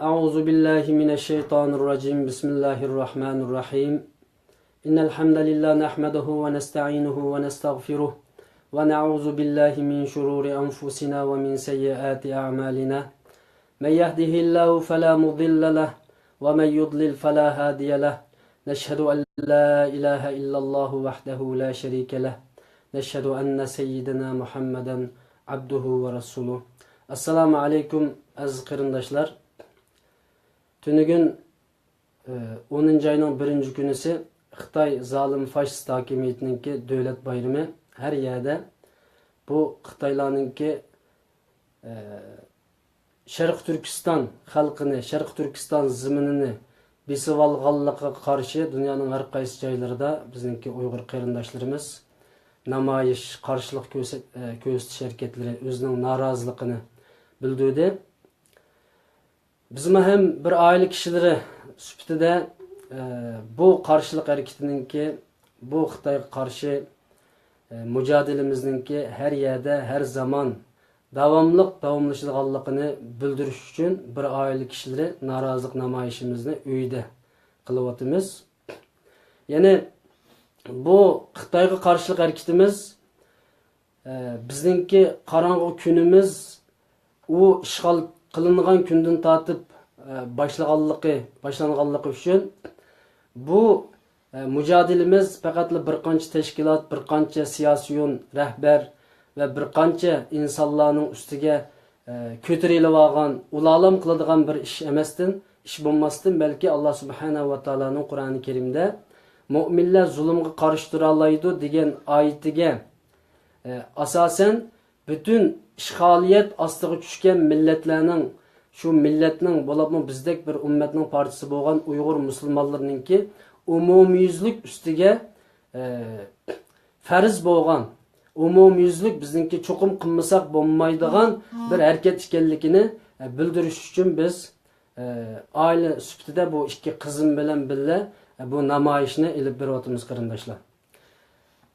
أعوذ بالله من الشيطان الرجيم بسم الله الرحمن الرحيم إن الحمد لله نحمده ونستعينه ونستغفره ونعوذ بالله من شرور أنفسنا ومن سيئات أعمالنا من يهده الله فلا مضل له ومن يضلل فلا هادي له نشهد أن لا إله إلا الله وحده لا شريك له نشهد أن سيدنا محمدا عبده ورسوله السلام عليكم aziz qarindoshlar. Tünügün 10. ayının 1. günüsü Xitay zalim faşist hakimiyetinki devlet bayramı her yerde bu Xitaylarınki Şarkı Türkistan halkını, Şarkı Türkistan zımınını besip alganlıkka karşı dünyanın her qaysı joylarida bizninki Uyghur qarindoshlarimiz namoyish, qarshilik ko'rsatish harakatları o'zining noroziligini bildirdi. Bizim hem bir aile kişileri süptide bu karşılık hareketininki, bu Xitayga karşı mücadelemizdeki her yerde, her zaman davamlaşıdığanlığını bildiriş için bir aile kişileri narazılık namayişimizni uyda kılıvatımız. Yani bu Xitayga karşılık hareketimiz bizninki karanlığı günümüz o işgal kılıngan günden tatıp başlanganlığı üçün bu mücadelemiz fakat bir qancha teşkilat, bir qancha siyasiyon rehber ve bir qancha insanların üstüge kötüreyle vargan, ulalam kılıdığan bir iş emestin, iş bulmastin. Belki Allah Subhanahu wa Ta'ala'nın Kur'an-ı Kerim'de müminler zulümge karıştıralaydı degen ayetige asasen bütün işgaliyet astığı düşken milletlerinin şu milletinin bolapmı bizdek bir ümmetinin partisi bolgan Uyghur Müslümanlarınınki umumiyüzlük üstüge fariz bolgan umumiyüzlük bizninki çokum kılmasak bolmaydigan bir hareket ekenligini bildiriş için biz aile süptide bu iki kızım bilen bille bu namayişini ilip bir otimiz qarindoshlar.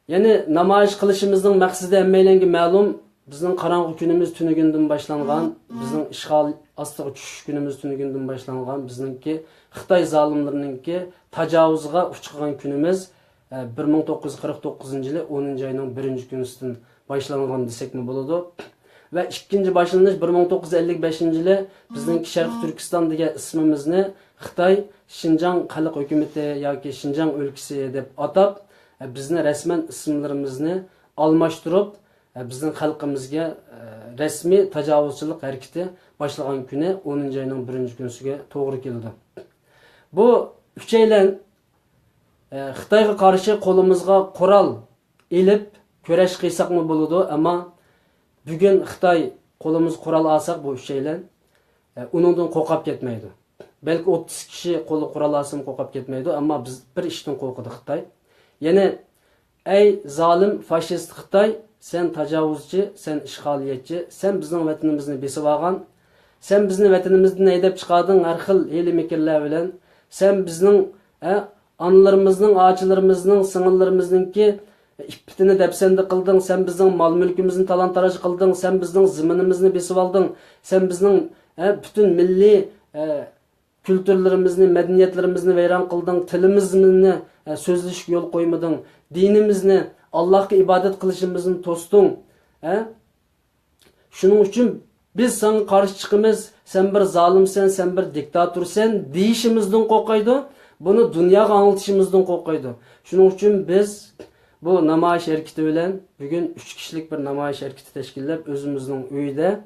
Yani namoyish qilishimizning maqsadi hammalarga ma'lum. Bizning qarang'u kunimiz tunigundan boshlangan, bizning ishg'ol ostiga tushish kunimiz tunigundan boshlangan, bizningki Xitoy zolimlarininki tajovuzga uchgan kunimiz 1949-yili 10. ayning 1. kunisidan boshlangan desekmi bo'ladi. Ve ikkinchi boshlanish 1955-yili bizningki Sharq Turkiston degan ismimizni Xitoy Xinjiang xalq hukumati yoki Xinjiang o'lkasi deb atab, bizni rasman ismlarimizni almashtirib bizning xalqimizga resmi tajovuzchilik hareketi başlagan kuni 10. ayning 1. kunisiga to'g'ri keldi. Bu uchaylan Xitoyga qarshi qo'limizga qurol elib kurash qilsaqmi bo'ladi, ammo bugun Xitoy qo'limiz qurol olsak bu uchaylan uningdan qo'rqib ketmaydi. Belki 30 kishi qo'li qurol olsa qo'rqib ketmaydi, ammo biz bir ishdan qo'rqadi Xitoy. Ya'ni ey zalim faşist Xitoy, sen tajovuzchi, sen ishg'oliyatchi, sen bizning vatanimizni besib olgan, sen bizni vatanimizdan haydab chiqarding har xil hiyla mikrlar bilan, sen bizning onalarimizning, ochilarimizning, singillarimizningki ippitini depsendi qilding, sen bizning mol mulkimizni talon-taroj qilding, sen bizning ziminimizni besib olding, sen bizning bütün milliy kültürlerimizni, medeniyetlerimizni veyran kıldın, tilimizni sözleşik yol koymadın, dinimizni, Allah'a ibadet kılışımızın tostun. Şunun için biz sana karşı çıkımız, sen bir zalimsen, sen bir diktatörsen deyişimizden korkaydı, bunu dünyaya anlatışımızdan korkaydı. Şunun için biz bu namoyish hareketi bilen bugün 3 kişilik bir namoyish hareketi teşkillep özümüzün uyda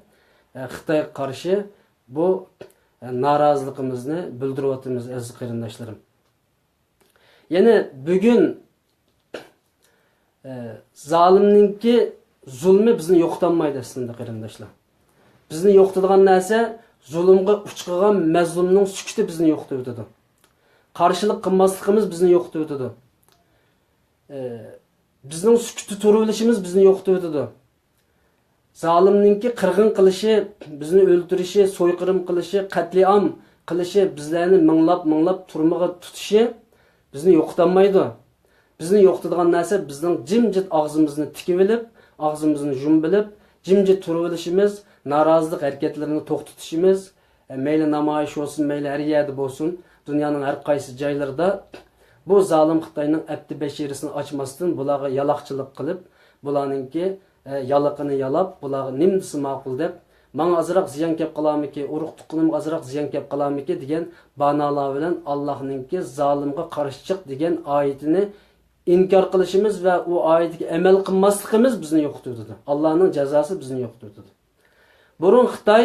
Xitoyga karşı bu narazılığımızı bildiriyotimiz aziz qarindoshlarım. Yani bugün zalimninki zulmü bizni yo'qotmaydi aslında qarindoshlar. Bizni yo'qotadigan narsa zulmga uchqigan mazlumning sukuti bizni yo'qotadi. Qarshilik qilmasligimiz bizni yo'qotadi. Bizning sukuti turulishimiz bizni yo'qotadi. Zalimninki qirg'in qilishi, bizni o'ldirishi, so'yqirim qilishi, qatliam qilishi, bizlarni minglab turmaga tutishi bizni yo'qotmaydi. Bizni yo'qotadigan narsa bizning jimjit og'zimizni tikib olib, og'zimizni yumib olib, jimjit turib olishimiz, norozilik harakatlarini to'xtatishimiz, meyli namoyish olsun, meyli her yerde olsun, dünyanın her qaysı joylarida bu zalim Xitoyning abdi bashirisini açmasdan bularga yalaqchilik qilib, bularninki yalaqini yalab, bularga nimdisi ma'qul deb, "Manga azroq ziyon kelib qolamiki, urug' tuqqunimga azroq ziyon kelib qolamiki" degan banolar bilan Allohningki zolimga qarshi chiq degan oyatini inkor qilishimiz va u oyatga amal qilmasligimiz bizni yo'qotadi. Allohning jazosi bizni yo'qotadi. Burun Xitoy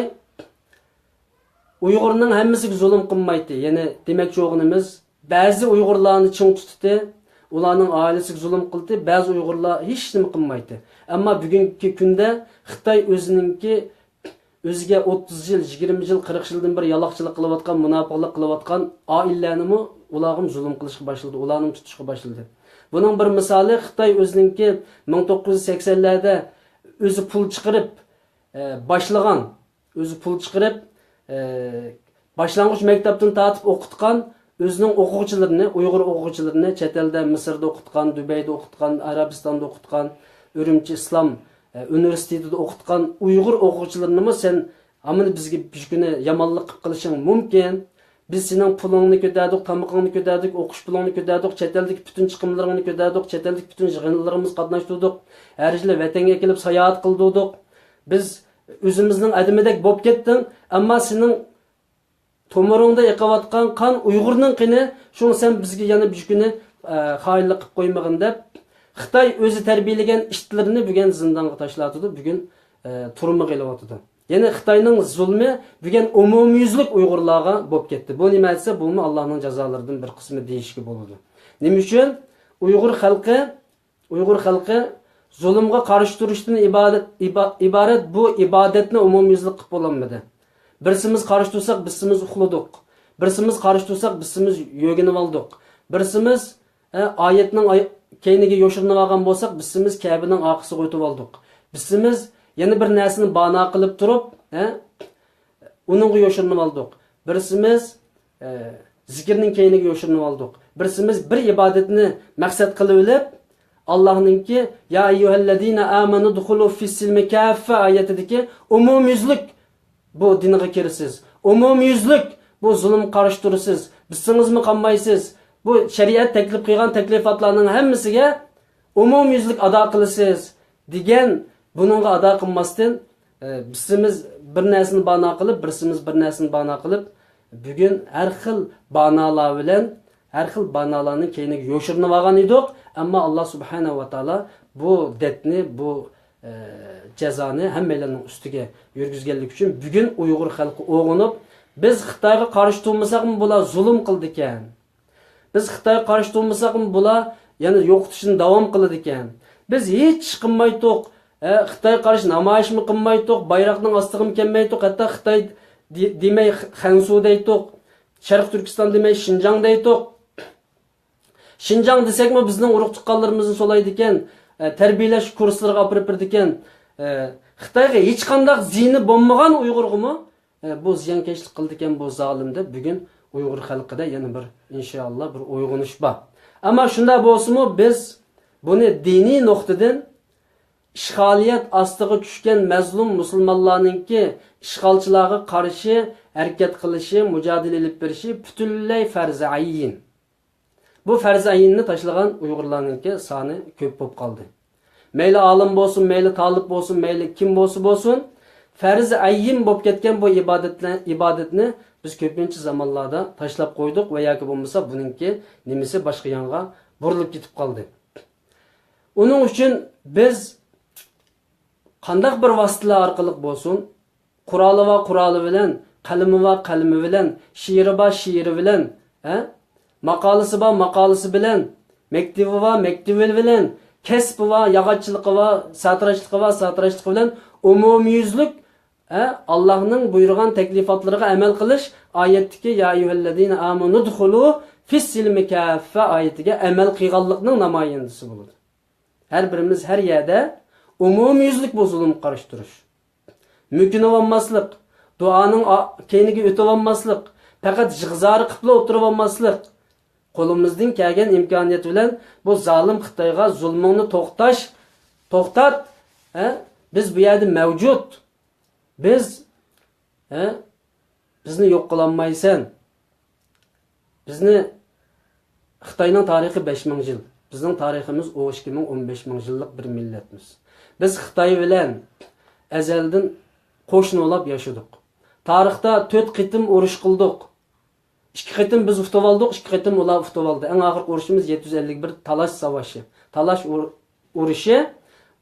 Uyg'urning hammasiga zulm qilmaydi. Ya'ni demakchi o'g'inimiz ba'zi Uyg'urlarni ching tutdi, ularning oilasiga zulm qildi, ba'zi Uyg'urlar hech nima qilmaydi. Ammo bugungi kunda Xitoy o'ziga 30 yil, 20 yil, 40 yildan bir yaloqchilik qilayotgan, munofiqlik qilayotgan oilalarni ularga zulm qilishga boshladi, ularni tutishga boshladi. Buning bir misoli Xitoy o'zininki 1980larda o'zi pul chiqarib boshlagan, o'zi pul chiqarib boshlang'ich maktabdan tortib o'qitgan o'zining o'quvchilarini, Uyg'ur o'quvchilarini chet elda, Misrda o'qitgan, Dubayda o'qitgan, Arabistonda o'qitgan, Urumchi islom universitetida o'qitgan Uyg'ur o'quvchilarini sen amini bizga bir kuni yomonlik qilib qilishing mumkin. Biz sening pulingni ko'tardik, tamoqingni ko'tardik, o'qish pulingni ko'tardik, chet eldagi butun chiqimlaringni ko'tardik, chet eldagi butun yig'inlarimiz qatnashtirdik, har yili vatanga kelib sayohat qildik. Biz o'zimizning adimidek bo'lib ketding, ammo sening to'miringda yiqayotgan qon Uyg'urning qini, shuni sen bizga yana bir kuni xoinlik qilib qo'ymagin deb Xitoy o'zi tarbiyalagan ishlarini bugun zindonga tashlatdi, bugun turmaga ilyotdi. Ya'ni Xitoyning zulmi bugun umumyuzlik Uyg'urlarga bo'lib ketdi. Bu nima desa, bu Allohning jazolaridan bir qismi deyishga bo'ladi. Nima uchun Uyg'ur xalqi zulmga qarshi turishdan iborat bu ibodatni umumyuzlik qilib bo'lolmadi. Birsimiz qarshi tursak, birsimiz uxladik. Birsimiz qarshi tursak, birsimiz yo'ginib oldik. Birsimiz oyatning keyniga yo'shirinib olgan bo'lsak, birsimiz Kabening orqasiga o'tib oldik. Birsimiz yana bir narsani bano qilib turib, uningga yo'shirinib oldik. Birsimiz zikrning keyniga yo'shirinib oldik. Birsimiz bir ibodatni maqsad qilib olib, Allohningki ya ayyuhallazina amanu dukhulu fis-silmi kaffa oyatidagi umumyuzlik bu dinga kirsiz. Umumyuzlik bu zulm qarshi tursiz. Bisingizmi qanmaysiz? Bu shariat taklif qilgan taklifatlarning hammasiga umumyuzlik ado qilasiz degan buningga ado qilmasdan birsimiz bir narsani bano qilib, birsimiz bir narsani bano qilib, bugun har xil banolar bilan har xil banolarning keyniga yo'shirinib olgan edik, ammo Alloh subhanahu va taolo bu detni, bu jazoni hammalarning ustiga yurgizganlik uchun bugun Uyg'ur xalqi o'g'inib, biz Xitoyga qarshi turmasaqmi bular zulm qildi ekan. Biz Xitoyga qarshi turmasaqmi bular yana yo'qotishni davom qiladi ekan. Biz hech qilmaydik. Xitoy qarshi namoyishmi qilmaydik, bayroqning ostiga kelmaydik, hatto Xitoy demay Xansu deydik, Sharq Turkiston demay Xinjiang deydik. Xinjiang desakmi bizning urug' tuqqanlarimizni solaydi ekan, tarbiyalash kurslariga olib berdi ekan. Xitoyga hech qanday ziyni bo'lmagan Uyg'urg'imi bu ziyonkashlik qildi ekan bu zolimda bugun Uyg'ur xalqida yana bir inshaalloh bir uyg'onish bor. Ammo shunda bo'lsa-mu biz buni diniy nuqtadan ishg'oliyat ostiga tushgan mazlum musulmonlarningki ishg'olchilarga qarshi harakat qilishi, mujodala olib berishi butunlay farz ayyin. Bu farz ayyinni tashlagan Uyg'urlarningki soni ko'p bo'lib qoldi. Mayli olim bo'lsin, mayli talib bo'lsin, mayli kim bo'lsin, farz ayyin bo'lib ketgan bu ibodatni biz ko'pincha zamonlarda tashlab qo'ydik va yoki bo'lmasa buningki nimasi boshqa yoqqa burilib ketib qoldi. Uning uchun biz qandaq bir vositalar orqali bo'lsin, quroli bilan, qalami bilan, she'ri bilan, maqolasi bilan, maktabi bilan, kasbi va yog'ochchiligi va satrashchiligi bilan umumyuzlik Allohning buyurgan taklifatlariga amal qilish oyatdagi ya ayyuhallazina amanu dukhulu fis-silmi kaffa oyatiga amal qilganlikning namoyandasi bo'ladi. Har birimiz har yerda umumyuzlik bu zulm qarshi turish. Mümkün olmaslik, duoning keyniga o'tib olmaslik, faqat jig'zori qilib o'tirib olmaslik. Qo'limizdan kelgan imkoniyat bilan bu zolim Xitoyga zulmini to'xtat. Biz bu yerda mavjud. Biz bizni yo'q qilolmaysan. Bizni Xitoyning tarixi 5000 yil. Bizning tariximiz 12 ming yillik bir millatmiz. Biz Xitoy bilan azaldan qo'shnilab yashadik. Tarixda 4 qitim urush qildik. 2 qitim biz uftab oldik, 2 qitim ular uftab oldi. Eng oxirgi urushimiz 751 Talash savashi. Talash urushi.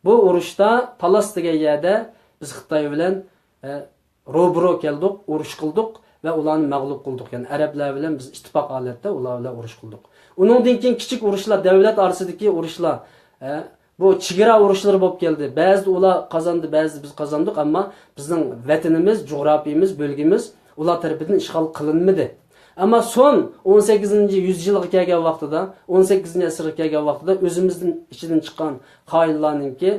Bu urushda Talas degan yerda biz Xitoy bilan robro keldik, urush qildik ve ularni mag'lub qildik. Yani Arablar bilan biz ittifoq holatda ular bilan urush qildik. Uningdan keyin kichik urushlar, davlat orasidagi urushlar, bu chegara urushlari bo'lib keldi. Ba'zi ular qozondi, ba'zi biz qozondik, ammo bizning vatanimiz, jug'rafiyamiz, bölgimiz ular tarafidan ishg'ol qilinmadi. Ama son 18. yüzyılga kelgan vaqtida, 18. asrga kelgan vaqtida o'zimizning ichidan chiqqan xoinlarningki,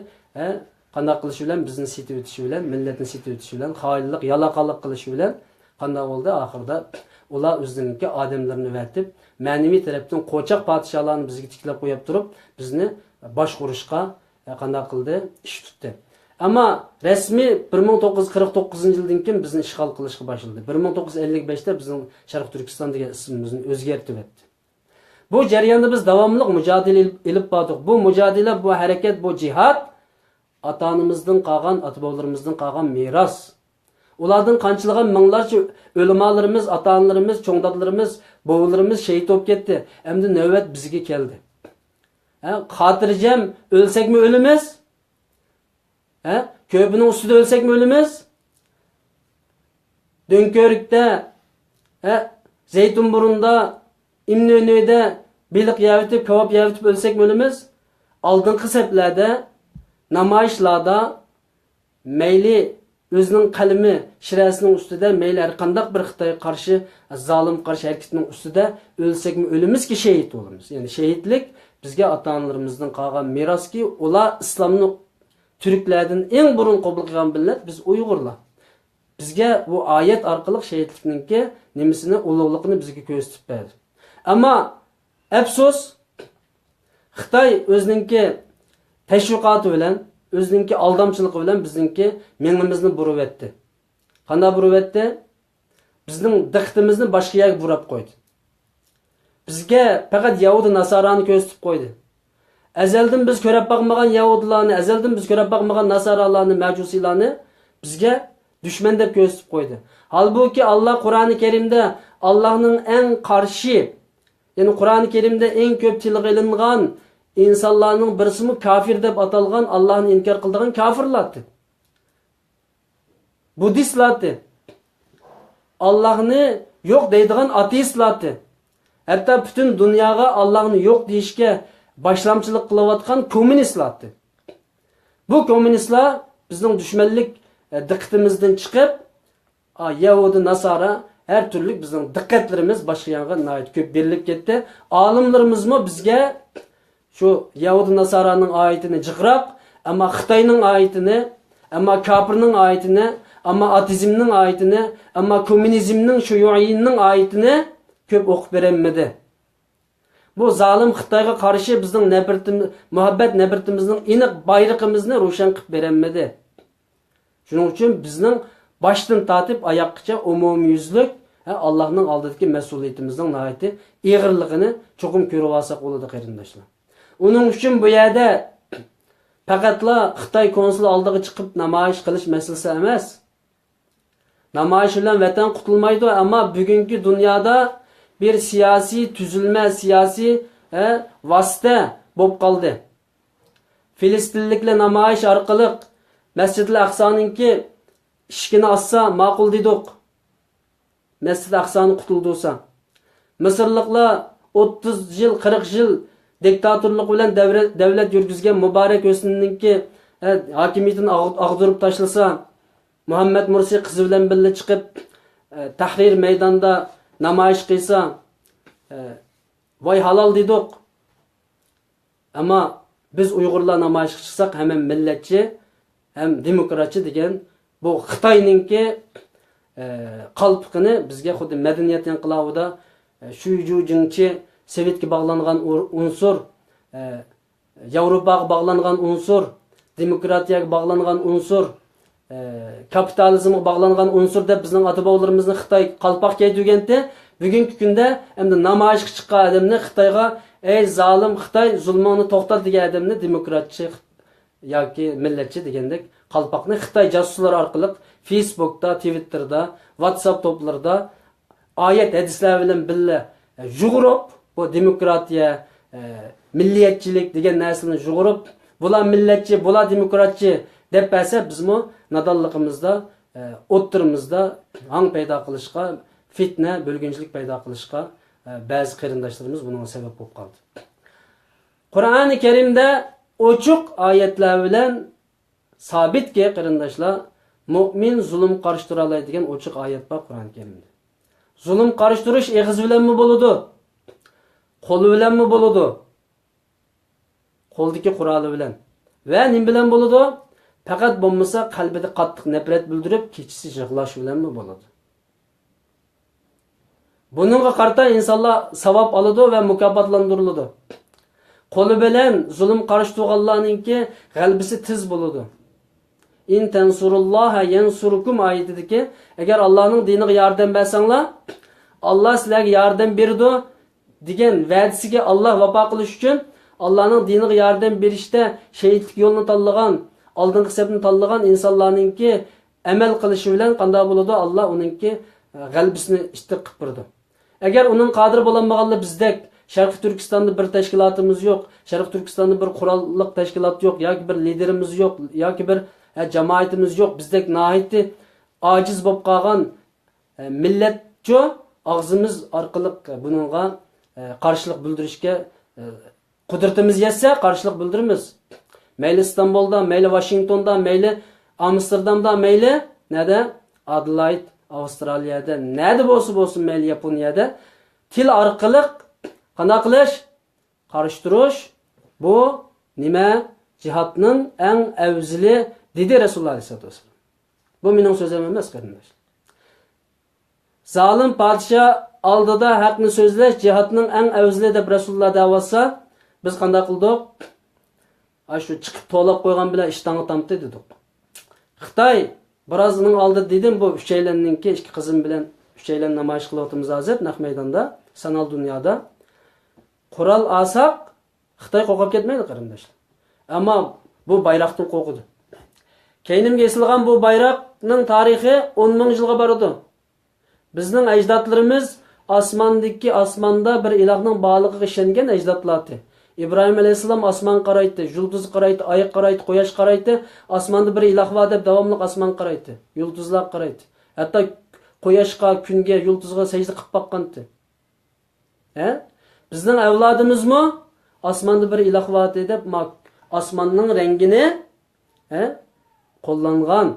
qanday qilish bilan bizni setib o'tishi bilan, millatni setib o'tishi bilan, xoinlik, yalaqonlik qilish bilan qanday bo'ldi? Oxirida ular o'zlarining odamlarini vatib, ma'naviy tarafdan qo'chaq podsholarni bizga tiklab qo'yib turib, bizni boshqurishga qanday qildi? Ish tutdi. Ama resmi 1949 yıldan keyin bizni ishg'ol qilishga boshladi. 1955'te bizning Sharq Turkiston degan ismimizni o'zgartirib etdi. Bu jarayonda biz davomli mücadele ilib bordik. Bu mücadele, bu hareket, bu jihad ota-onamizdan qolgan, ota-bobolarimizdan qolgan miros. Ulardan qanchalagan minglarcha o'limalarimiz, ota-onalarimiz, cho'ngdodlarimiz, bobolarimiz shahid bo'lib ketdi. Endi navbat bizga keldi. Xotirjam o'lsakmi o'limiz? Köpünün üstüde ölsek mi ölümüz? Dönkörükte, Zeytinburnu'nda, İmnönü'de bilik yavitip, kebap yavitip ölsek mi ölümüz? Aldığın seplerde, namayışlarda, meyli özünün kalemi şirasının üstüde, meyli erkandak bir Xitay'a karşı, zalim karşı hareketinin üstüde ölsek mi ölümüz ki şehit olumuz. Yani şehitlik bizge ata-analarımızdan kalgan miras ki, ola İslam'ın Türklerden en burun qabul qilgan millat biz Uyg'urlar. Bizga bu ayet orqali shahidlikninki nimasini, ulug'liqni bizga ko'rsatib berdi. Ammo afsus Xitoy o'zininki tashviqoti bilan, o'zininki aldamchiligi bilan bizningki mengimizni burib etdi. Qanday burib etdi? Bizning diqqatimizni boshqa yerga burab qo'ydi. Bizga faqat Yahudi Nasarani ko'rsatib qo'ydi. Ezelden biz körep bakmagan Yahudilarni, ezelden biz körep bakmagan Nasaralarni, Mecusilarni bizge düşman deb gösterip koydu. Halbuki Allah Kur'an-ı Kerim'de Allah'ın en karşı, yani Kur'an-ı Kerim'de en köp tilg'ilingan insanların birisimi kafir deb atalgan, Allah'ın inkar kıldığın kafirlardı. Budistlardı. Allah'ını yok deydiğin ateistlardı. Hatta bütün dünyaya Allah'ını yok deyişke başlamçılık kılavatkan komünistlardı. Bu komünistler bizden düşmanlık dikkatimizden çıkıp Yahudi, Nasara her türlü bizden dikkatlerimiz başka yana nait köp birlik gitti. Alimlerimiz mi bizge şu Yahudi, Nasara'nın ayetini cıqrap, ama Xitay'nın ayetini, ama kafirinin ayetini, ama atizmnin ayetini, ama komünizmnin, şuyu'inin ayetini köp okup veremedi. Bu zalim Xitayga karşı bizning nefretimiz, muhabbet nefretimizning aniq bayrog'imizni ro'shan qilib beremedi. Shuning uchun bizning boshdan tortib oyoqqacha umumyuzlik Allohning oldidagi mas'uliyatimizning nihoyatda ig'irligini cho'qim ko'rib olsak bo'ladi qarindoshlar. Uning uchun bu yerda faqatla Xitoy konsuli oldiga chiqib namoyish qilish masalasi emas. Namoyish bilan vatan qutulmaydi, ammo bugungi dunyoda bir siyasi tüzülme, siyasi vasıta bo'lib qoldi. Filistinliklar namoyish orqali Masjid-i Aqsoninki ishkini açsa ma'qul dedik. Masjid-i Aqsoni qutuldusa. Misrliklar 30 yil, 40 yil diktatorlik bilan davlat yurgizgan Muborak Husninki hokimiyatini ag'dirib tashlasa, Muhammad Mursi qizi bilan birga chiqib Tahrir maydonida namoyish qilsa, voy halol dedik. Ama biz Uyg'urlar namoyish qilsak, hem millatchi, hem demokratchi degan bu Xitoyninki qalpiqini bizga xuddi madaniyat inqilobida Şuyucingchi Sovetga bog'langan unsur, Yevropaga bog'langan unsur, demokratiyaga bog'langan unsur, kapitalizmga bağlangan unsur deb bizning ota-bobolarimizni Xitoy qalpoq kiydirganda, bugungi kunda endi namoyishga chiqqan odamni Xitoyga ey zolim Xitoy zulmini to'xtat degan odamni demokratchi yoki millatchi degandek qalpoqni Xitoy josuslar orqali Facebookda, Twitterda, WhatsApp to'plarida oyat hadislar bilan birga yug'urib bu demokratiya, milliyetçilik degan narsani yug'urib, bular millatchi, bular demokratchi deb bersa, bizmi nadonligimizda, o'ttirimizda hang paydo qilishga, fitna, bo'lginchilik paydo qilishga ba'zi qarindoshlarimiz buning sabab bo'lib qoldi. Qur'oni Karimda ochiq oyatlar bilan sabitki qarindoshlar, mu'min zulm qarshi tura oladigan ochiq oyat bor Qur'oni Karimda. Zulm qarshi turish eg'iz bilanmi bo'ladi? Qo'l bilanmi bo'ladi? Qo'ldagi quroli bilan. Va nim bilan bo'ladi? Faqat bo'lmasa qalbida qattiq nafrat bildirib, kechisi yig'lash bilanmi bo'ladi? Buningga qarata insonlar savob oladi va mukofotlantiriladi. Qo'li bilan zulm qarshi turganlarningki g'albisi tiz bo'ladi. In tansurulloha yansurukum oyatidagi agar Allohning diniga yordam bersanglar, Alloh sizlarga yordam beradi degan va'dasiga Alloh vafo qilish uchun Allohning diniga yordam berishda shahidlik yo'lini tanlagan, oldingi sabni tanlagan insonlarningki amal qilishi bilan qanday bo'ladi? Alloh uningki g'albisini ishtiq qilib berdi. Agar uning qodir bo'lmaganlar bizdek Sharq Turkistonda bir tashkilotimiz yo'q, Sharq Turkistonda bir qurolli tashkilot yo'q, yoki bir liderimiz yo'q, yoki bir jamoatimiz yo'q, bizdek nihoyatda ojiz bo'lib qolgan millatchi og'zimiz orqali buningga qarshilik bildirishga qudratimiz yetsa qarshilik bildiramiz. Mayli İstanbulda, mayli Washingtonda, mayli Amsterdamda, mayli nada Adelaide, Avstraliyada, nada bo'lsa mayli Yaponiyada til orqali qanday qilish? Qarshi turish bu nima? Jihadning eng afzali dedi Rasululloh sollallohu alayhi vasallam. Bu mening so'zim emas, qarindoshlar. Zalim podsho oldida haqni so'zlash jihadning eng afzali deb Rasululloh da'vosa, biz qanday qildik? Shu chiqib to'lab qo'ygan bilan ishtonga tamti dedik. Xitoy birozining oldi dedim, bu uchaylanninki ikki qizim bilan uchaylan namoyish qilyapmiz hozir naq maydonda, sanal dunyoda. Qurol olsak Xitoy qo'rqib ketmaydi qarindoshlar. Ammo bu bayroqdan qo'rqidi. Keynimga esilgan bu bayroqning tarixi 10 ming yilga boradi. Bizning ajdodlarimiz osmonda bir ilohning borligiga ishongan ajdodlardi. İbrahim Aleyhisselam osmon qaraydi, yulduz qaraydi, oy qaraydi, quyosh qaraydi, osmonda bir iloh bor deb davomli osmon qaraydi, yulduzlar qaraydi. Hatto quyoshga, kunga, yulduzga sajda qilib boqqandi. Bizning avlodimizmi osmonda bir iloh bor deb osmonning rangini qo'llangan.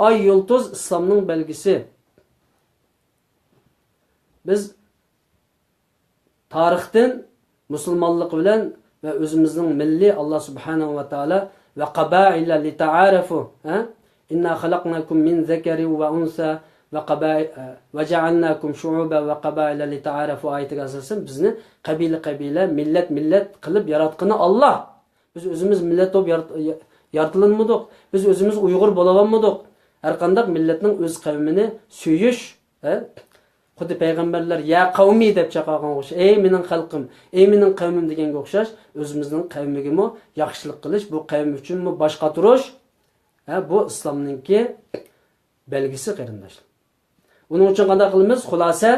Oy, yulduz islomning belgisi. Biz tarixdan musulmonlik bilan va o'zimizning milliy Alloh subhanahu va taolo va qabaila li ta'arafu, inna khalaqnakum min zakarin va unsa va ja'alnakum shu'uban va qabaila li ta'arafu oyatiga asosan bizni qabila, millat qilib yaratqani Alloh. Biz o'zimiz millat bo'lib yaratilganmidik. Biz o'zimiz Uyg'ur bo'lganmidik. Har qanday millatning o'z qavmini suyish, xuddi payg'ambarlar ya qavmi deb chaqirgan o'xshash, ey mening xalqim, ey mening qavmim deganga o'xshash, o'zimizning qavmigami yaxshilik qilish, bu qavm uchunmi boshqa turish, bu islomningki belgisi qarindoshlar. Buning uchun qanday qilamiz? Xulosa,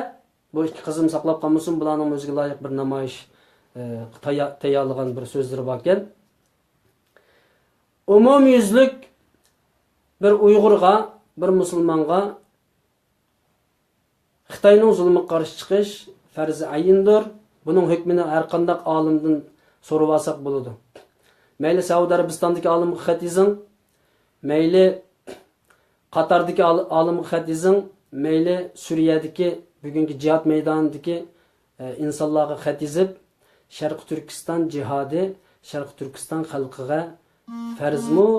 bu ikki qizim saqlab qolmasin, bularning o'ziga loyiq bir namoyish tayyorlagan bir so'zlari bor ekan. Umumyuzlik bir Uyg'urga, bir musulmonga Xitoyning zulmiga qarshi chiqish farzi ayindir. Buning hukmini har qanday olimdan so'rab olsak bo'ladi. Mayli Saudiya Arabistondagi olimga xat yozing, mayli Qatardagi olimga xat yozing, mayli Suriyadagi bugungi jihad maydonidagi insonlarga xat yozib, Sharq Turkiston jihodi, Sharq Turkiston xalqiga farzmi,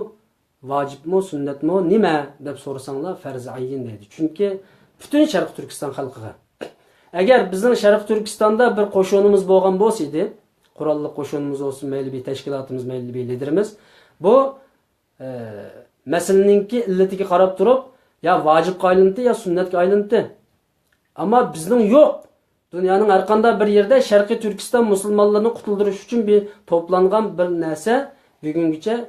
vojibmi, sunnatmi, nima deb so'rasanglar farzi ayin deydi. Chunki bütün Sharq Turkiston xalqiga. Agar bizning Sharq Turkistonda bir qo'shinimiz bo'lgan bo'lsa edi, qurolli qo'shinimiz olsun, mayli bir tashkilotimiz, mayli bir liderimiz, bu meseleninki illetiga qarab turib ya vacibga aylandi ya sunnatga aylandi. Ama bizning yo'q. Dünyanın her qanday bir yerde Şarkı Türkistan musulmonlarini qutuldirish uchun bir to'plangan bir narsa bugungacha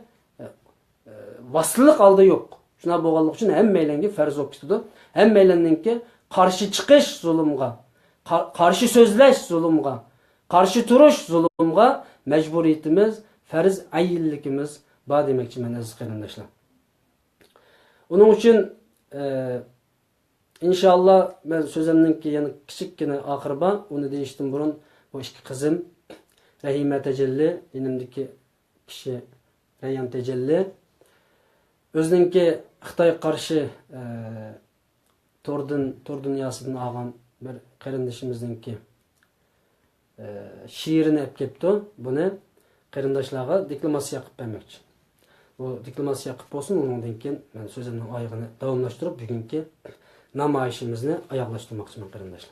vasıllık aldı yok. Şuna bo'lganligi uchun hammalarga farz bo'lib ketdi. Hammalarninki qarshi chiqish zulmga, qarshi so'zlash zulmga, qarshi turish zulmga majburiyatimiz, farz ayinligimiz bor demoqchiman aziz qarindoshlar. Onun uchun İnşallah ben sözümdeki yani kichikkina oxirba onu deyishdan burun bu ikki qizim Rahima Tecelli, yanımdaki kishi Rayyan Tecelli o'zininki Xitoyga qarshi tor dunyosidan olgan bir qarindoshimizningki she'rini olib kelibdi. Buni qarindoshlarga deklamatsiya qilib bermoqchi. Bu deklamatsiya qilib bo'lsin, undan keyin men so'zimning oyog'ini davomlashtirib bugungi namayişimizni ayaklaştırmakçıyım arkadaşlar.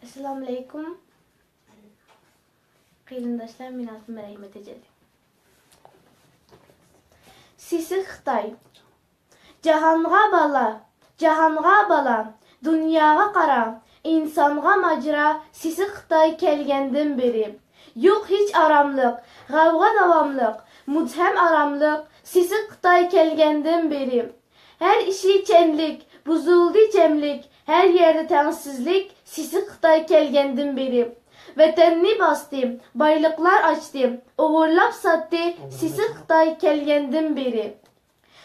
Assalamu alaikum. Qarindoshlar, men adım Rahima Tecelli. Sisi Xitoy. Jahonga bala, dunyoga qara, insonga majra, sisi Xitoy kelgandan beri. Yo'q hech aramliq, g'avg'a davomliq, mudham aramliq, sisi Xitoy kelgandan beri. Her işi çenlik, buzuldu cemlik, her yerde tengsizlik, sisi Xitoy kelgandan beri. Vatanni bastım, baylıklar açtım, uğurlap sattı, sisi Xitoy kelgandan beri.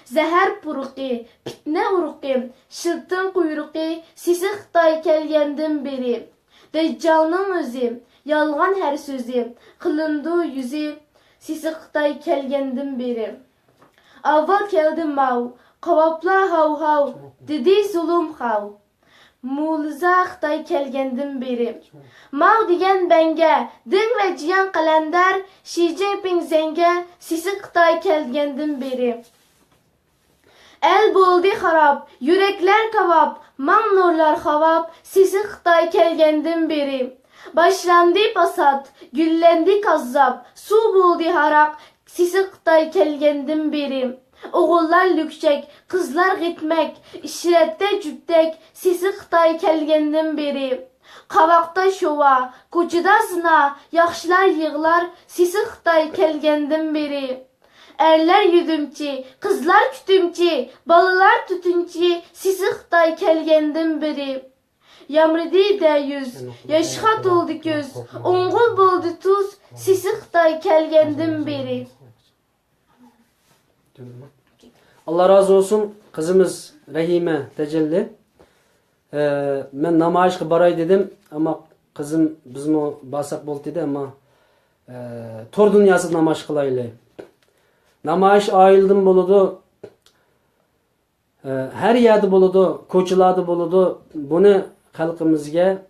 Zehir puruqi, fitne uruqi, şıltın kuyruqi, sisi Xitoy kelgandan beri. Deccalның özü, yalgan her sözü, kılındı yüzü, sisi Xitoy kelgandan beri. Avval keldi Mao, qavaplar hav, dedi zulüm hav. Mu'liza Xitoy kelgandan beri. Mao degan banga, din ve jiyan qalandar, Xi Jinping zanga, sisi Xitoy kelgandan beri. El bo'ldi xarob, yuraklar kavab, mam nurlar xavab, sisi Xitoy kelgandan beri. Başlandı pasat, güllendi kazzap, su bo'ldi haraq, sisi Xitoy kelgandan beri. Oğullar lükçek, kızlar gitmek, işrette cüptek, sisi Xitoy kelgandan beri. Qavaqda şova, ko'chada sina, yaxshilar yig'lar, sisi Xitoy kelgandan beri. Erler yudumchi, kızlar kütümchi, balalar tutunchi, sisi Xitoy kelgandan beri. Yamridi de yüz, yaşqa to'ldi ko'z, o'ng'ul bo'ldi tuz, sisi Xitoy kelgandan beri. Allah razı olsun kızımız Rahime Tecelli. Ben namayişe baray dedim ama kızım bizmi basak bol dedi ama tor dünyası namayış kılaylı. Namayış ayıldım boludu. Her yerde boludu, koçularda boludu. Bunu halkımızga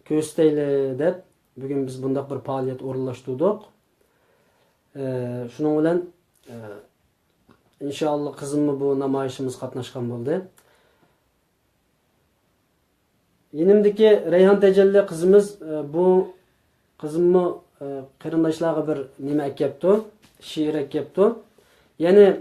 göstereyli deb bugün biz bundak bir faaliyet orunlaştırdık. Şunun bilen İnşallah kızımı bu namayişimiz katnaşkan buldu. Yenimdeki Reyhan Tecelli kızımız bu kızımı qarindoshlarga bir nima aytibdi, she'r aytibdi. Yani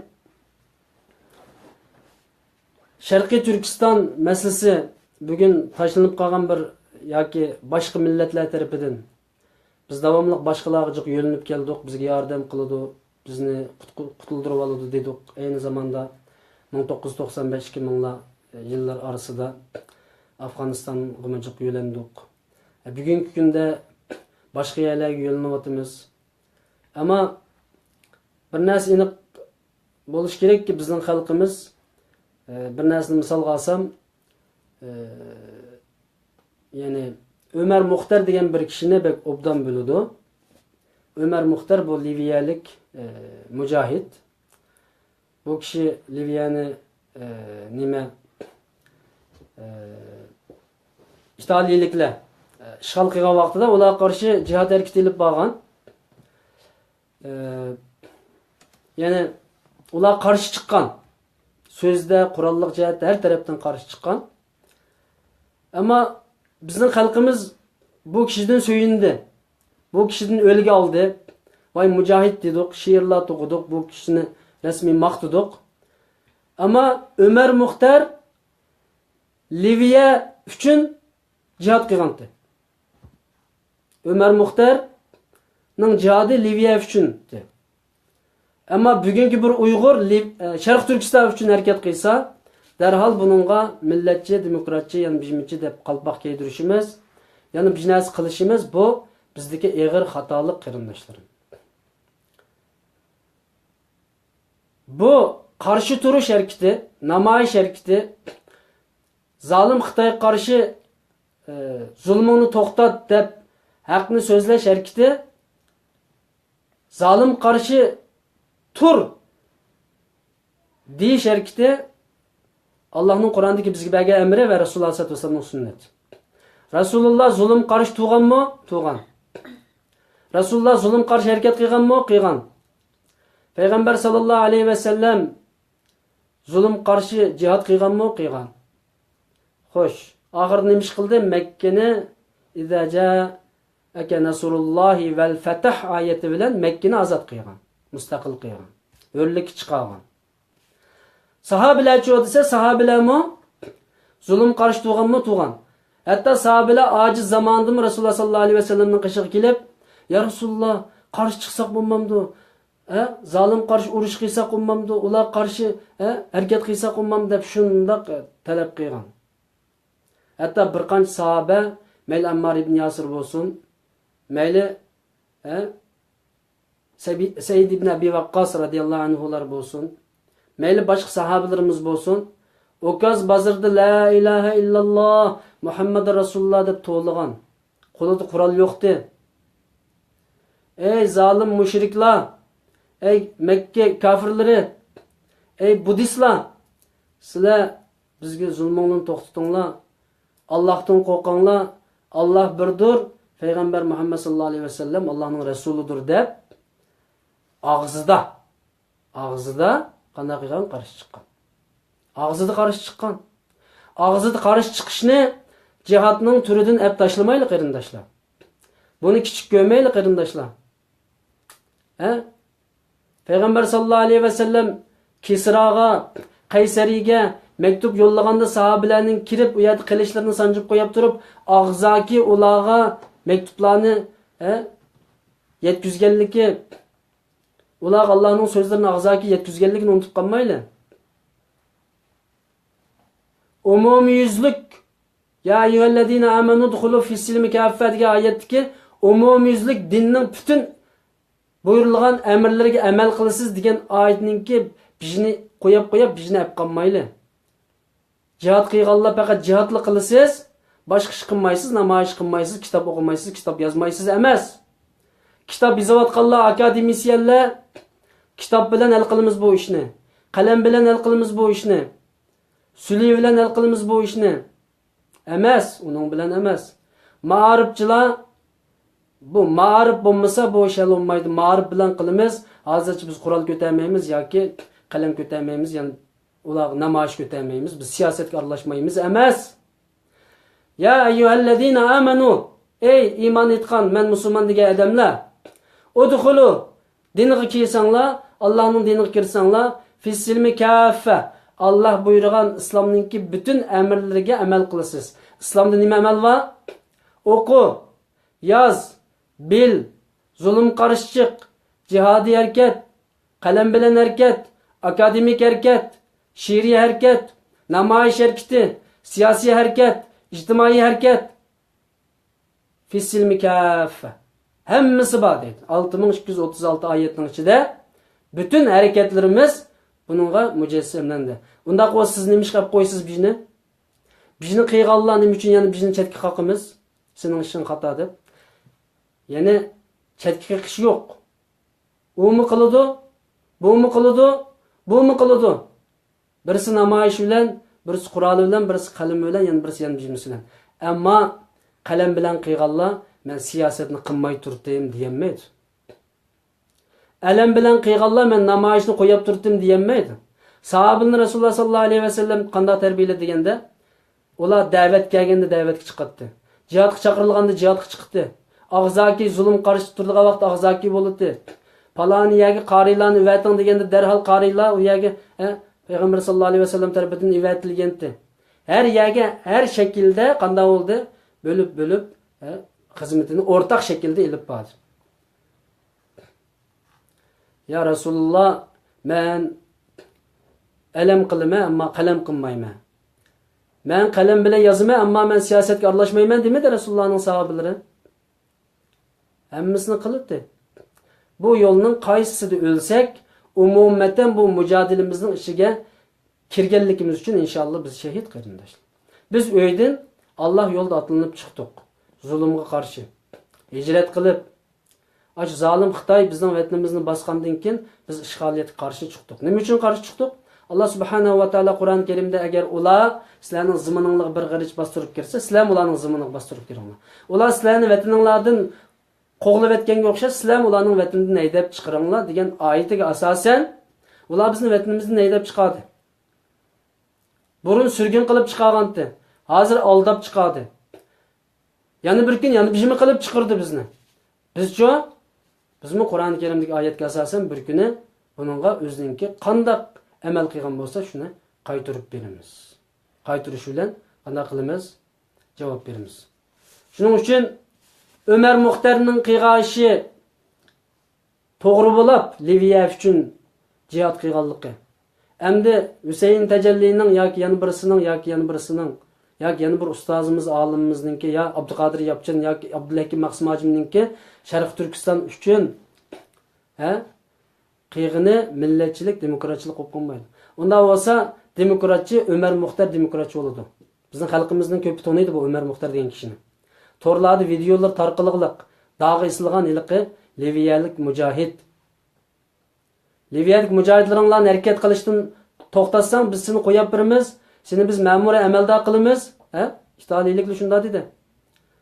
Şarkı Türkistan meselesi bugün taşlanıp kalgan bir yoki başka milletler tarafidan biz davamlı başkalarga yönelip keldik, bizga yordam qiladi, bizni qutuldirib oladi dedik. Aynı zamanda 1995-2000 yıllar arasında Afganistan'a mıcık yölendik. Bugünkü günde başka yerlerge yöleniyotimiz. Ama bir narsa aniq bo'lish kerak ki bizning xalqimiz bir narsani misol olsam yani Ömer Muhtar degan bir kishini bek obdan biladi. Ömer Muhtar bu Liviyalik mücahit. Bu kişi Liviyani nime İtaliyaliklar işgal qilgan vaqtida ularga qarshi jihad harakati olib borgan. Yani ular qarshi chiqqan. Sözde, qurolliq jihatda her tarafdan qarshi chiqqan. Ama bizning xalqimiz bu kişiden söyündü. Bu kişiden o'lga oldi. vay mücahit dedik, şiirler okuduk, bu kişini resmi maqtadık. Ama Ömer Muhtar Liviya üçün cihat qilgandi. Ömer Muhtarning jihadi Liviya üçün. Ama bugungi bir Uyg'ur Sharq Turkiston üçün harakat qilsa, derhal bununla milletçi, demokratçı, yani bizimçi deb qalpoq kiydirishimiz, yani bir narsa qilishimiz bu bizdeki eg'ir xatolik qarindoshlar. Bu qarshi turish harakati, namoyish harakati, zalim Xitoyga qarshi zulmini to'xtat deb haqni so'zlash harakati, zalim qarshi tur deyish harakati Allah'ın Kur'an'daki bizge bergen emri ve Resulullah sallallahu aleyhi ve sellem'in sünnet. Resulullah zulüm karşı tuğan mı? Tuğan. Resulullah zulüm karşı hareket kıygan mı? Kıygan. Peygamber sallallahu aleyhi ve sellem zulüm karşı cihat kıygan mı? Kıygan. Hoş. Ahir neymiş kıldı? Mekke'ni İzâ câ'eke nasrullahi vel fetah ayeti bilen Mekke'ni azat kıygan. Müstakil kıygan. Örlük çıkargan. Sahabiler çoğu dese sahabiler mi? Zulüm karşı tuğan mı? Tuğan. Hatta sahabiler aciz zamanında mı Resulullah sallallahu aleyhi ve sellem'in kışık gelip ya Resulullah karşı çıksak bulmamdı. Zalim karşı uruş kıysak bulmamdı. Ular karşı hareket kıysak bulmamdı deb şundak talep kıygan. Hatta bir qancha sahabe meyli Ammar ibn Yasir olsun, meyli Seyyid ibn Abi Waqqas radiyallahu anhular olsun, meyli başka sahabelerimiz olsun, o kez bazırda la ilahe illallah Muhammed Resulullah deb to'ligan. Qo'lida Qur'on yo'qdi. Ey zalim müşriklar, ey Mekke kafirleri, ey Budistlar, sizlar bizga zulmingni to'xtatinglar. Allah'tan qo'rqinglar. Allah birdir. Peygamber Muhammed sallallahu aleyhi ve sellem Allah'ın Resuludur deb ağzıda qanday qilgan qarshi chiqqan. Ağzıda qarshi chiqqan. Ağzıda qarshi chiqishni cihatning turidan ep tashlamaylik qarindoshlar. Buni kichik ko'rmaylik qarindoshlar. Peygamber sallallahu aleyhi ve sellem Kisraga, Qaysariga mektup yo'llaganda sahabelerning kirib u yerda qilichlarini sanjib qo'yib turib, og'zaki ularga mektuplarni yetkizganligi, ular Allohning so'zlarini og'zaki yetkizganligini unutib qolmayli. Umumiyuzlik ya ayyuhallazina amanu dukhulu fis-silmi kaffa degan oyatdagi umumiyuzlik dinning butun buyurilgan emirlariga amal qilasiz degan oyatninki bizni qo'yib bizni olib qolmayli. Cihat qilganlar faqat cihatli qilasiz, boshqa ish qilmaysiz, namoyish qilmaysiz, kitob o'qimaysiz, kitob yozmaysiz emas. Kitob yozayotganlar akademisiyanlar kitob bilan hal qilamiz bu ishni. Qalam bilan hal qilamiz bu ishni. Suli bilan hal qilamiz bu ishni. Emas, uning bilan emas. Ma'rifchilar bu ma'rif bo'lmasa bu ish hal bo'lmaydi. Ma'rif bilan qilamiz. Hozircha biz Qur'on ko'tarmaymiz yoki qalam ko'tarmaymiz, ya'ni ular namoyish ko'tarmaymiz, biz siyosatga aralashmaymiz emas. Ya ayyuhallazina amanu, ey iymon etgan men musulmon degan odamlar, udkhulu dinga kirsanglar, Allohning diniga kirsanglar, fis-silmi kaffa. Allah buyurgan islomningki bütün emirlariga amal qilasiz. İslamda nima amal var? O'qu, yoz, bil, zulm qarshi chiq, jihodiy harakat, qalam bilan harakat, akademik harakat, şiiri hareket, namoyish hareketi, siyasi hareket, ijtimoiy hareket. Fis-silmi kaffa. Hammasi bor deydi. 6236 oyatning ichida bütün hareketlerimiz bununla mujassamlandi. Unda qo'y siz nima ish qilib qo'ysiz bizni? Bizni qiyganlar nima uchun yana bizni chetga qoqimiz? Sening ishing xato deb. Ya'ni chetga qoqish yo'q. U mu qiladi? Bu mu qiladi? Bu mu qiladi? Birisi namoyish bilan, birisi Qur'on bilan, birisi qalam bilan, yana birisi yana bizimiz bilan. Ammo qalam bilan qilganlar men siyosatni qilmay turdim demaydi. Alam bilan qilganlar men namoyishni qo'yib turdim demaydi. Sahabelar Rasululloh sallallohu alayhi vasallam qanday tarbiyaladi deganda, ular da'vat kelganda da'vatga chiqdi. Jihadga chaqirilganda jihadga chiqdi. Og'zaki zulm qarshi turgan vaqt og'zaki bo'ldi. palani yerga qariylarni ivating deganda darhol qariylar u yerga payg'ambar sallallohu alayhi vasallam tarafidan ivatilgandi. Her yerga her şekilde qanday oldu? Bölüp xizmatini o'rtaq şekilde ilib bordi. Ya Rasulullah, men alam qilma, ammo qalam qilmayman. Men qalam bilan yozaman, ammo men siyosatga aralashmayman demadi Rasulullohning sahobalari. Hammasini qilibdi. Bu yo'lning qaysisida o'lsak, umummatan bu mujohidatimizning ichiga kirganligimiz uchun inshaalloh biz shahid qarindoshlar. Biz uydan Alloh yo'lda atlanib chiqdik. Zulmga qarshi hijrat qilib, aç zalim Xitoy bizning vatanimizni bosgandan keyin biz ishg'oliyatga qarshi chiqdik. Nima uchun qarshi chiqdik? Allah subhanahu va taolo Qur'on Karimda agar ular sizlarning ziminingizga bir g'arich bostirib kirsa, sizlar ularning ziminiga bostirib kiringlar. Ular sizlarning vataninglardan qo'g'lab etganga o'xshash, sizlar ularning vatanidan haydab chiqaringlar degan oyatiga asosan ular bizning vatanimizdan haydab chiqadi. Burun sürgün qilib chiqargandi. Hozir aldab chiqadi. Yani bir gün yani bizmi qilib chiqirdi bizni. Bizcho bizmi Qur'on Karimdagi oyatga asosan bir kuni buningga o'ziningki qanday amal qilgan bo'lsa shuni qaytarib beramiz. Qaytarish bilan qanday qilamiz? Javob beramiz. Shuning uchun Ömer Muxtarning qilgan ishi to'g'ri bo'lib, Liviya uchun jihad qilganligi. Endi Hüseyin Tecelli'nin yoki yana birisining yoki yana bir ustozimiz, olimimizningki, ya Abduqodir Yapchan yoki Abdullakim Maqsim Hojimningki Sharq Turkiston uchun qiyğini millatchilik, demokratchilik qo'yib qo'ymaydi. Unda bo'lsa, demokratchi Ömer Muxtar demokratchi bo'ladi. Bizning xalqimizning ko'pi tanıydi bu Ömer Muxtar degan kishini. Torlarda videolar tarqaliqliq, dag'i isilgan ilqi Liviyalik mujohid. Liviyalik mujohidlaringlarni harakat qilishdan to'xtatsan, biz seni qo'yib birimiz, seni biz ma'muriy amaldor qilamiz. İtaliylikli shunda dedi.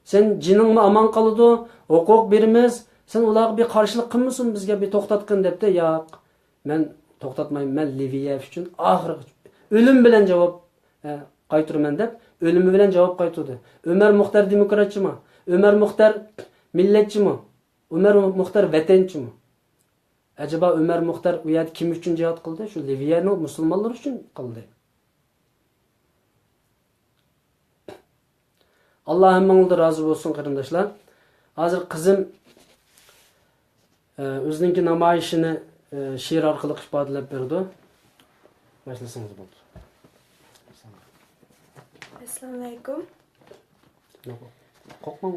Sen jiningmi aman qoladi, huquq berimiz, sen ularga bir qarshilik qilmasin, bizga bir to'xtatqin debdi. Yo'q, men to'xtatmayman, men Liviya uchun oxiri o'lim bilan javob qaytiraman deb, o'limi bilan javob qaytardi. Ömer Muxtar demokratchimi? Ömer Muxtar millatchimi? Ömer Muxtar vatanchimi? Acaba Ömer Muxtar u yerda kim uchun jihad qildi? Shu Liviyaning musulmonlar uchun qildi. Allah hammangizdan rozi bo'lsin qarindoshlar. Hozir qizim o'zining namoyishini she'r orqali ifodalab berdi. Başlasanız bo'ldi. Assalomu alaykum. Qo'rqma.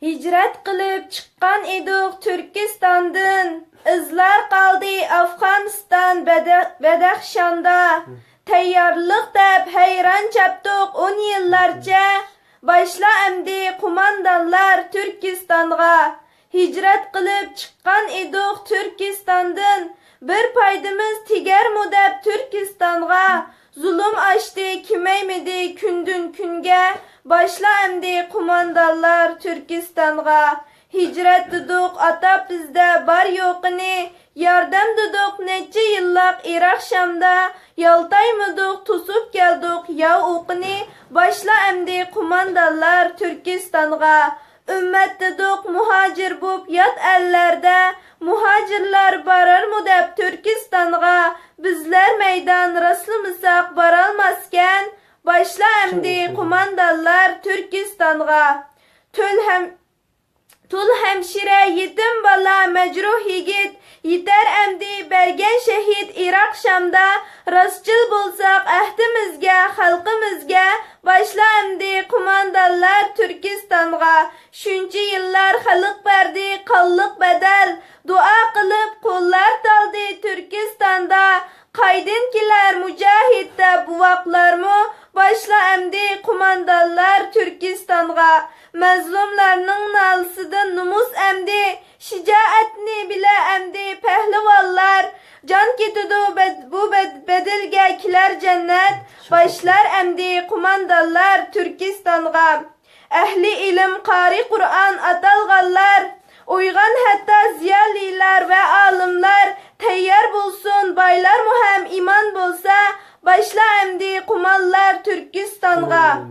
Hicret qilib chiqqan edik Turkistondan. İzlar qaldi Afg'oniston Badaxshonda. Tayyorlik deb hayron chapdiq 10 yillarcha. Başla emdi kumandanlar Türkistan'a. Hicret qilib chiqqan edik Turkistondan. Bir paydimiz tiger mu deb Turkiston'a. Zulüm açtı kimeymedi kündün künge. Başla emdi kumandanlar Türkistan'a. Hicret dedik atap bizde bar yoqini. Yardım dedik neçe yıllık Irak Şam'da. Yaltaymadık tusup geldik ya oqini. Başla emdi kumandanlar Türkistan'a. Ümmet dedik muhacir bub yat ellerde. Muhacirler barar mı deb Türkistan'a. Bizler meydan rastlımısak baralmazken. Başla emdi kumandanlar Türkistan'a. Tul hemşire yetim bala mecruh yigit. Yeter emdi bergen şehit Irak Şam'da. Rastçıl bulsak ahdimizge, halkımızge. Başla emdi kumandanlar Türkistan'a. Şunchi yıllar halık verdi, kallık bedel. Dua kılıp kullar daldı Türkistan'da. Kaydinkiler mücahitte buvaklar mı? Başla emdi kumandanlar Türkistan'a. Mazlumlarning nalsidan numus emdi. Shijoatni bile emdi pehlivallar. Can ketidi bu bedelga kilar cennet. Başlar emdi kumandanlar Türkistan'a. Ehli ilim qari Kur'an atalganlar. Uygan hatta ziyaliler ve alimler. Teyyar bulsun baylar muhem iman bulsa. Başla emdi kumanlar Türkistan'a.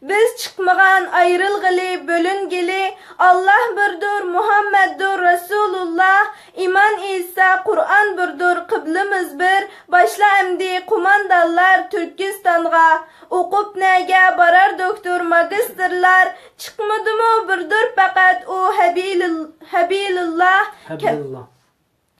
Biz çıkmagan ayrılgılı bölüngili. Allah birdur, Muhammeddur Resulullah. İman İsa, Kur'an birdur, kıblimiz bir. Başla emdi kumandallar Türkistan'a. Okup nege barar doktor magisterlar. Çıkmadı mı birdur fakat o Hebilullah. Hablillah.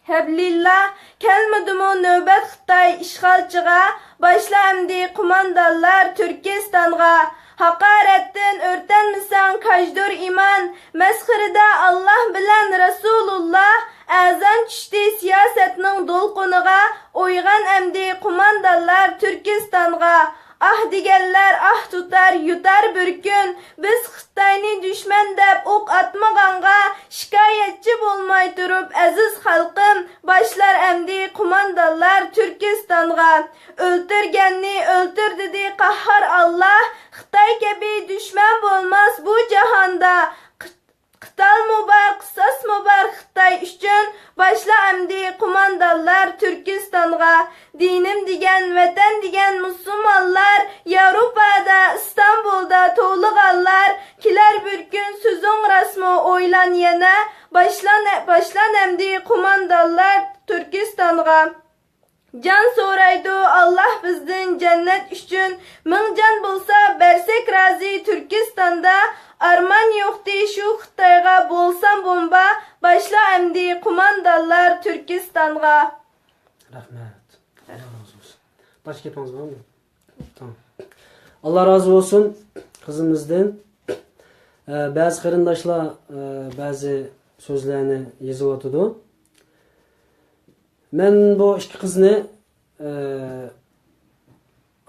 Heblillah, kelmedi mi nöbet Xitay işgalçıga, başla emdi kumandallar Türkistan'a. Hakaretten örtenmisen kajdur iman, mezhirde Allah bilen Resulullah, azan çişti siyasetinin dolkunuga, oygan emdi kumandallar Türkistan'a. Ah digenler ah tutar yutar bir gün, biz Xitayni düşman dep ok atmaganga, şikayetçi bolmay turup aziz halkım, başlar emdi kumandallar Türkistan'a. Öldürgenni öldür dedi kahhar Allah, Xitay gibi düşman bolmaz bu cahanda. Kıtal mı var, kısas mı var Xitay üçün, başla emdi kumandallar Türkistan'a. Dinim digen, vatan digen Müslümanlar, Avrupa'da, İstanbul'da toğluğallar, kiler bir gün sözün rasmı oylan yana, başlan emdi kumandallar Türkistan'a. Can soraydı Allah bizden cennet üçün, min can bulsa bersek razi Türkistan'da, arman yoktu şu Xitayga bolsam bomba, başla emdi kumandallar Türkistan'a. Rahmet. Allah razı olsun. Taş ketmez var mı? Tamam. Allah razı olsun kızımızdan. Bazı kırındaşlar bazı sözlerini yazıp oturdu. Ben bu iki kızını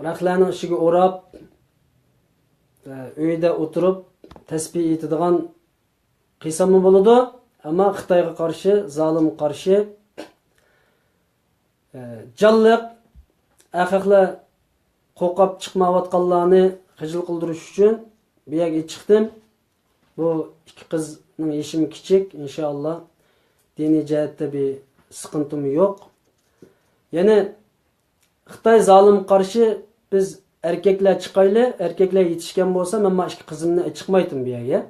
raklarının işiga orab uyda oturup tesbih etadigan qiysamı boludu. Ama Xitayga karşı, zalim karşı canlıq ahaqlar qo'qab chiqmayotganlarni xijil qildirish uchun bu yerga chiqdim. Bu iki qizning yashimi kichik, inshaalloh diniy jihatda bir sıkıntım yok. Yani Xitay zalim qarshi biz erkekler chiqayli, erkekler yetishgan bo'lsa, men mana ikki qizimni chiqmaydim bu yerga.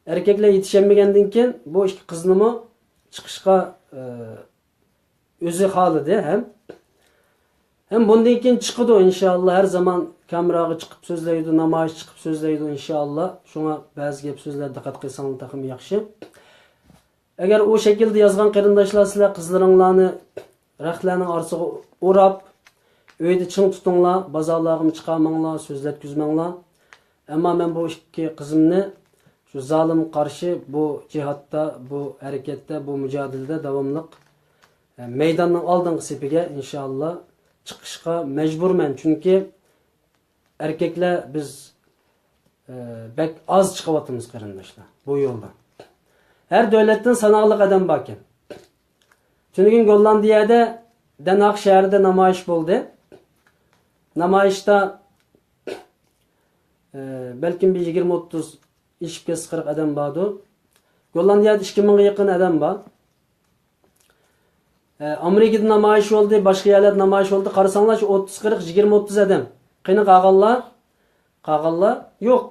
Erkekler yetishmagandan keyin bu ikki qizni chiqishga özü xalidi hem bundan keyin chiqadi inshaalloh, her zaman kameraga chiqib so'zlaydi, namoyish chiqib so'zlaydi inshaalloh. Shunga ba'zi gap so'zlar diqqat qilsangiz taxim yaxshi. Agar o şekilde yazgan qarindoshlar sizlar qizlaringlarni raxtlarning orasiga o'rab, uyda ching tutinglar, bozorlarga chiqarmanglar, so'zlatkizmanglar. Ammo men bu ikki qizimni şu zalim qarshi bu jihatda, bu harekette, bu mücadelede davomli meydanning oldingi sepiga inshaalloh chiqishga majburman. Chunki erkeklar biz bek az chiqyapmiz qarindoshlar bu yo'lda. Her devletten sanağlık adam bakın. Çünkü Gollandiyada Den Haag şehrinde namoyish bo'ldi. Namoyishda belki bir 20-30 ishib kes 40 adam bordi. Gollandiyada 2000 ga yaqin adam bor. Amerikada namoyish bo'ldi, boshqa yerlarda namoyish bo'ldi. Qarasanglar 30-40, 20-30 adam. Qani qag'anlar yo'q.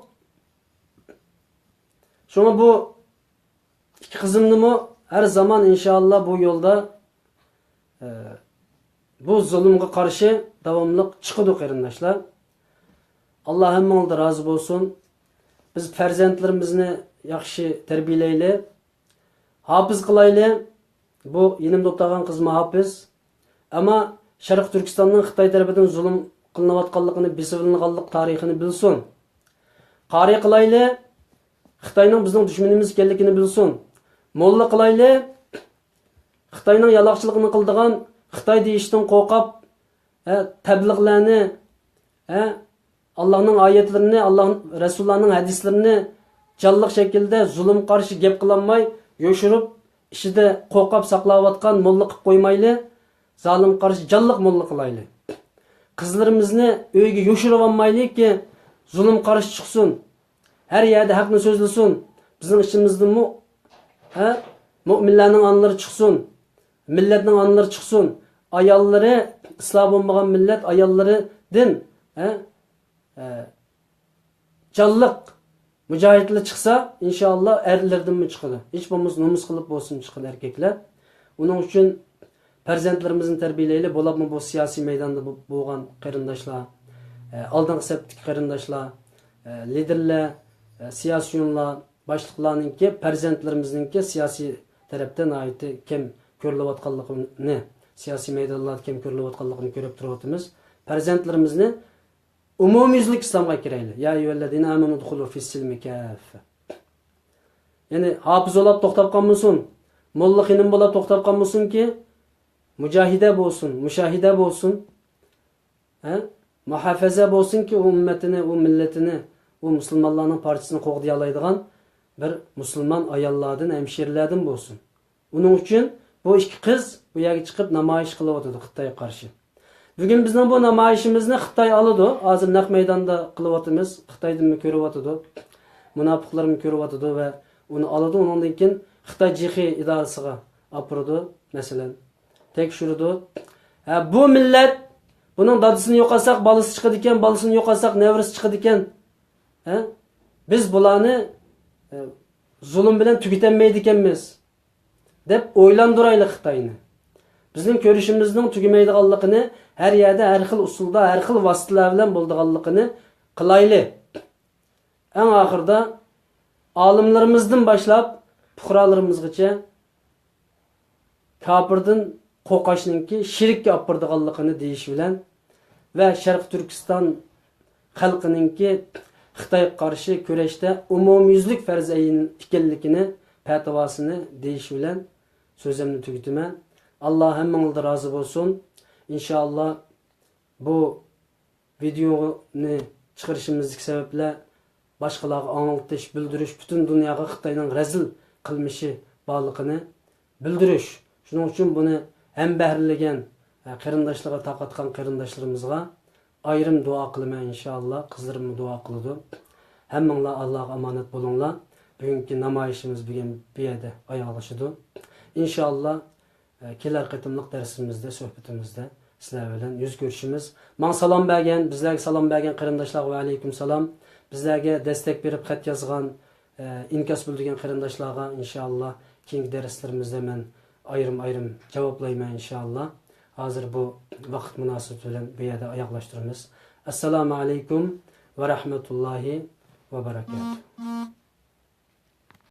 Şuna bu İki kızımnımı her zaman inşallah bu yolda bu zulümge karşı davamlılık çıkıdı qarindoshlar. Allah hemmanılda razı olsun. Biz farzandlarimizni yaxshi tarbiyaleyli, hafız kılaylı. Bu yenimde o'tirgan kızma hafız. Ama Sharq Türkistan'ın Xitay tarafidan zulüm qilinayotganligini, besilinganlik tarixini bilsin. Qari qilayli, Xitayning bizning dushmanimiz ekanligini bilsin. Molla qilayli, Xitayning yaloqchiligini qildigan, Xitay deyishdan qo'rqib, tabliğlarni, Allah'ın ayetlerini, Allah'ın Resulullah hadislerini canlıq şekilde zulüm karşı gep kılanmay, yoşurup, işide qo'rqib saqlayotgan molla qilib qo'ymayli, zalim karşı canlıq molla qilayli. Qizlarimizni uyga yoshirib olmayli ki, zulüm karşı chiqsin. Her yerde haqni so'zlasin. Bizning ishimizdan mu'minlarning onlari chiqsin. Millatning onlari chiqsin. Ayollari islom bo'lmagan millat ayollaridan canlıq mücahidli çıksa inşallah erlerden mi çıkıdı? Hiç bulmaz nomus kılıp olsun çıkın erkekler. Onun için perzentlerimizin terbiyeleyle bolap mı bu siyasi meydanda boğan kırındaşlar, aldın septik kırındaşlar, liderler, siyasiyonlar, başlıklarının ki perzentlerimizin ki siyasi taraftan ait kim körlevatkallıqını, siyasi meydanlarda kim körlevatkallıqını görüp duruyoruz. Perzentlerimizni umumyüzlük İslam'a kireyli. Ya eyyühellezine amenu dukhulu fissilmi kaffe. Yani hafız olap toxtab qalmısın, molla xinim bolap toxtab qalmısın ki mücahide bolsun, müşahide bolsun, muhafaza bolsun ki o ümmetini, o milletini, o Müslümanların parçasını qoğdayalaydigan bir Müslüman ayallardan, hemşerilerden bolsun. Onun için bu iki kız bu yerga chiqib namoyish qilyapti Xitoyga qarshi. Bugün bizden bu namayişimizni Xitoy alıdı. Hazır naq meydanda qilyapmiz. Xitoydan mı ko'ryapti? Munofiqlar mı ko'ryapti ve onu alıdı. Ondan keyin Xitoy jihi idorasiga olib mesela. Tekshirdi. Bu millet bunun dadısını yo'qolsak, balası chiqadi ekan, balasini yo'qolsak, nevrisi chiqadi ekan. Biz bularni zulm bilan tugatanmaydi ekanmiz deb o'ylandıraylı Xitoyni. Bizning ko'rishimizning tugamaydiganligini her yerde, her xil usulda, her xil vasitalar bilan bo'ldiganligini qilayli. En ahırda alimlerimizden başlap puhralarımızgacha kafirdan qo'rqashninki shirkka olib bordiganligini deyish bilan va Sharq Turkiston xalqininki Xitoyga qarshi kurashda umumyuzlik farz ekanligini fatvosini deyish bilan so'zimni tugataman. Allah hemmenizden razı olsun. İnşallah bu videonu çıkarışımızdaki sebeple başkalarına anlatış, bildiriş, bütün dünyaya Xitoyning rezil qilmishi borligini bildirish. Shuning uchun buni hem bahrilagan qarindoshlarga taqatgan qarindoshlarımızga ayrim dua qilaman inşallah. Qizlarim dua qiladi. Hammanglar Allohga omonat bo'linglar. Bugungi namoyishimiz bugun bu yerda oyoqlashadi. İnşallah kelar qitimliq darsimizde, sohbetimizde sizlar bilan yüz görüşümüz. Man salam bergen, bizlerge salam bergen qarindoshlar va alaykum salam. Bizlerge destek berip xat yazgan, inkas bildirgen qarindoshlarga inşallah keyingi derslerimizde men ayrim javoblayman inşallah. Hazır bu vaqt munosabati bilan bu yerda oyoqlashtiramiz. Assalomu alaykum va rahmatullohi va barakatuh.